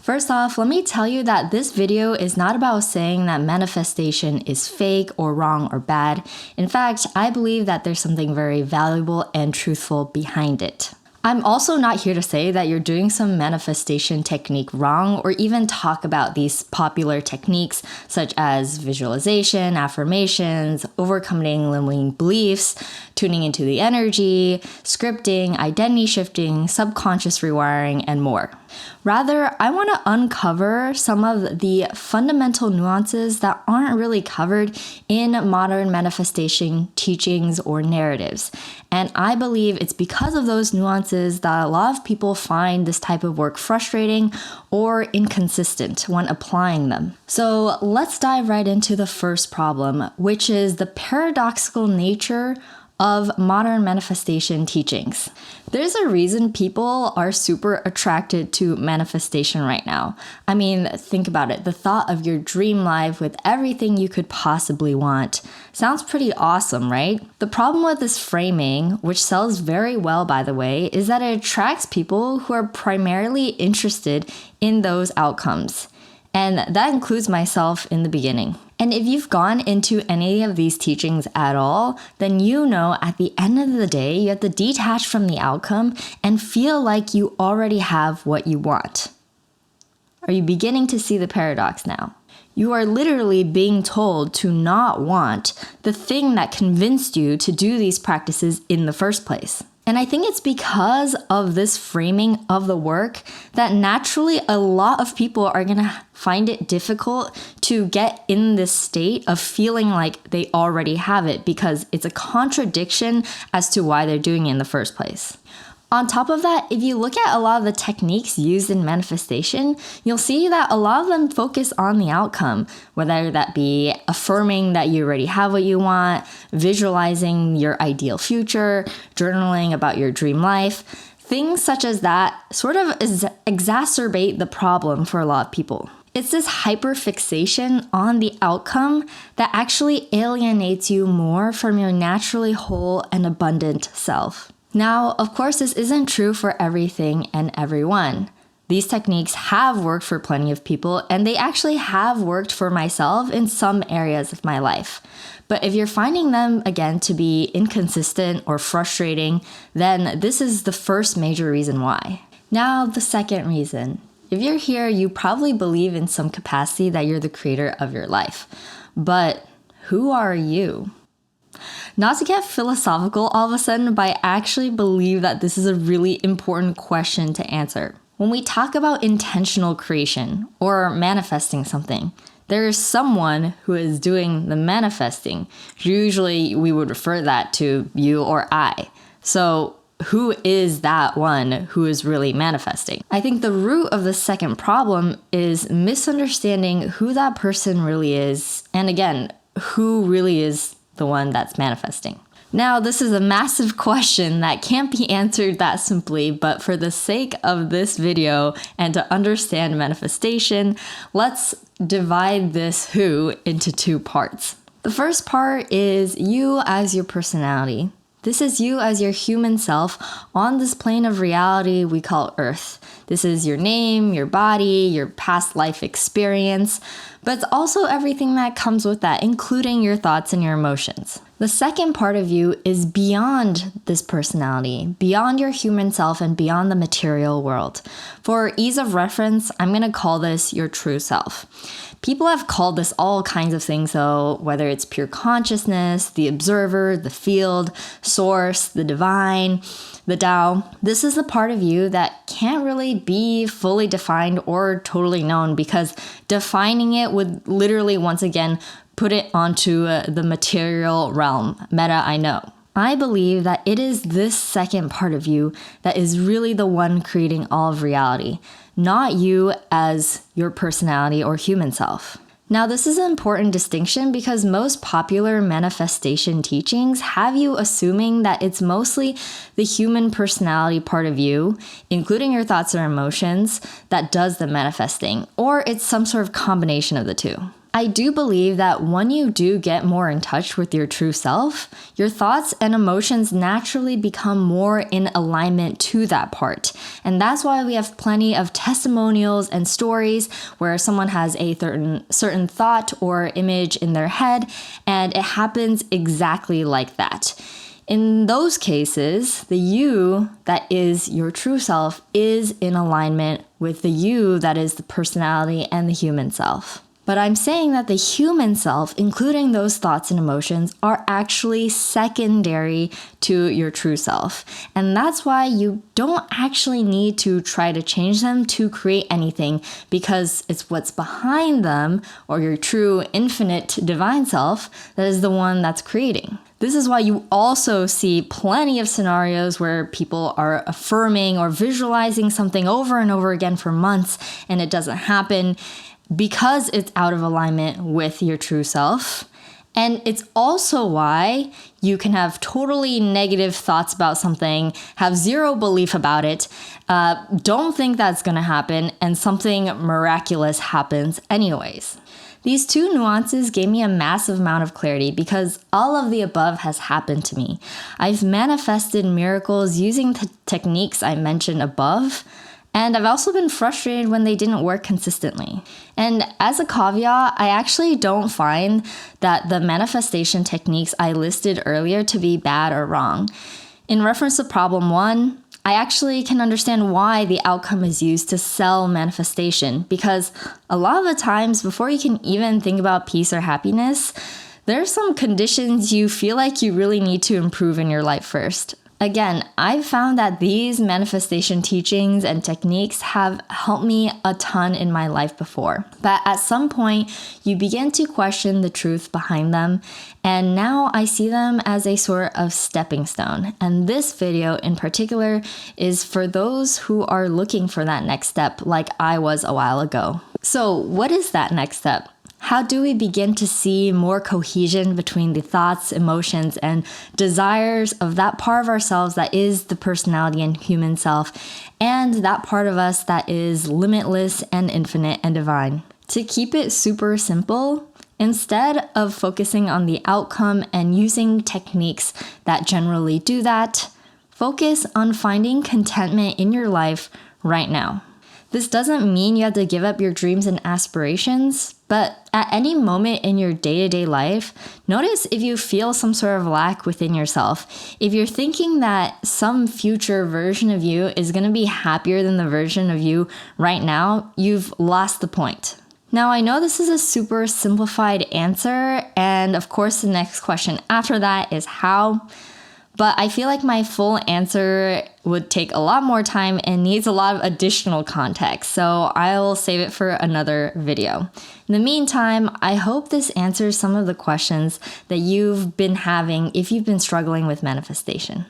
First off, let me tell you that this video is not about saying that manifestation is fake or wrong or bad. In fact, I believe that there's something very valuable and truthful behind it. I'm also not here to say that you're doing some manifestation technique wrong or even talk about these popular techniques such as visualization, affirmations, overcoming limiting beliefs, tuning into the energy, scripting, identity shifting, subconscious rewiring, and more. Rather, I want to uncover some of the fundamental nuances that aren't really covered in modern manifestation teachings or narratives. And I believe it's because of those nuances that a lot of people find this type of work frustrating or inconsistent when applying them. So let's dive right into the first problem, which is the paradoxical nature of modern manifestation teachings. There's a reason people are super attracted to manifestation right now. I mean, think about it. The thought of your dream life with everything you could possibly want sounds pretty awesome, right? The problem with this framing, which sells very well by the way, is that it attracts people who are primarily interested in those outcomes. And that includes myself in the beginning. And if you've gone into any of these teachings at all, then you know at the end of the day, you have to detach from the outcome and feel like you already have what you want. Are you beginning to see the paradox now? You are literally being told to not want the thing that convinced you to do these practices in the first place. And I think it's because of this framing of the work that naturally a lot of people are going to find it difficult to get in this state of feeling like they already have it because it's a contradiction as to why they're doing it in the first place. On top of that, if you look at a lot of the techniques used in manifestation, you'll see that a lot of them focus on the outcome, whether that be affirming that you already have what you want, visualizing your ideal future, journaling about your dream life. Things such as that sort of exacerbate the problem for a lot of people. It's this hyperfixation on the outcome that actually alienates you more from your naturally whole and abundant self. Now, of course, this isn't true for everything and everyone. These techniques have worked for plenty of people, and they actually have worked for myself in some areas of my life. But if you're finding them, again, to be inconsistent or frustrating, then this is the first major reason why. Now, the second reason. If you're here, you probably believe in some capacity that you're the creator of your life. But who are you? Not to get philosophical all of a sudden, but I actually believe that this is a really important question to answer. When we talk about intentional creation or manifesting something, there is someone who is doing the manifesting. Usually we would refer that to you or I. So who is that one who is really manifesting? I think the root of the second problem is misunderstanding who that person really is. And again, who really is the one that's manifesting. Now, this is a massive question that can't be answered that simply, but for the sake of this video and to understand manifestation, let's divide this who into two parts. The first part is you as your personality. This is you as your human self on this plane of reality we call Earth. This is your name, your body, your past life experience, but it's also everything that comes with that, including your thoughts and your emotions. The second part of you is beyond this personality, beyond your human self and beyond the material world. For ease of reference, I'm going to call this your true self. People have called this all kinds of things though, whether it's pure consciousness, the observer, the field, source, the divine, the Tao. This is the part of you that can't really be fully defined or totally known because defining it would literally once again put it onto the material realm, meta I know. I believe that it is this second part of you that is really the one creating all of reality, not you as your personality or human self. Now, this is an important distinction because most popular manifestation teachings have you assuming that it's mostly the human personality part of you, including your thoughts or emotions, that does the manifesting, or it's some sort of combination of the two. I do believe that when you do get more in touch with your true self, your thoughts and emotions naturally become more in alignment to that part. And that's why we have plenty of testimonials and stories where someone has a certain thought or image in their head, and it happens exactly like that. In those cases, the you that is your true self is in alignment with the you that is the personality and the human self. But I'm saying that the human self, including those thoughts and emotions, are actually secondary to your true self. And that's why you don't actually need to try to change them to create anything, because it's what's behind them, or your true infinite divine self, that is the one that's creating. This is why you also see plenty of scenarios where people are affirming or visualizing something over and over again for months and it doesn't happen, because it's out of alignment with your true self. And it's also why you can have totally negative thoughts about something, have zero belief about it, don't think that's going to happen, and something miraculous happens anyways. These two nuances gave me a massive amount of clarity because all of the above has happened to me. I've manifested miracles using the techniques I mentioned above, and I've also been frustrated when they didn't work consistently. And as a caveat, I actually don't find that the manifestation techniques I listed earlier to be bad or wrong. In reference to problem 1, I actually can understand why the outcome is used to sell manifestation, because a lot of the times before you can even think about peace or happiness, there are some conditions you feel like you really need to improve in your life first. Again, I've found that these manifestation teachings and techniques have helped me a ton in my life before. But at some point, you begin to question the truth behind them. And now I see them as a sort of stepping stone. And this video in particular is for those who are looking for that next step, like I was a while ago. So what is that next step? How do we begin to see more cohesion between the thoughts, emotions, and desires of that part of ourselves that is the personality and human self, and that part of us that is limitless and infinite and divine? To keep it super simple, instead of focusing on the outcome and using techniques that generally do that, focus on finding contentment in your life right now. This doesn't mean you have to give up your dreams and aspirations, but at any moment in your day-to-day life, notice if you feel some sort of lack within yourself. If you're thinking that some future version of you is going to be happier than the version of you right now, you've lost the point. Now, I know this is a super simplified answer, and of course the next question after that is how. But I feel like my full answer would take a lot more time and needs a lot of additional context, so I'll save it for another video. In the meantime, I hope this answers some of the questions that you've been having if you've been struggling with manifestation.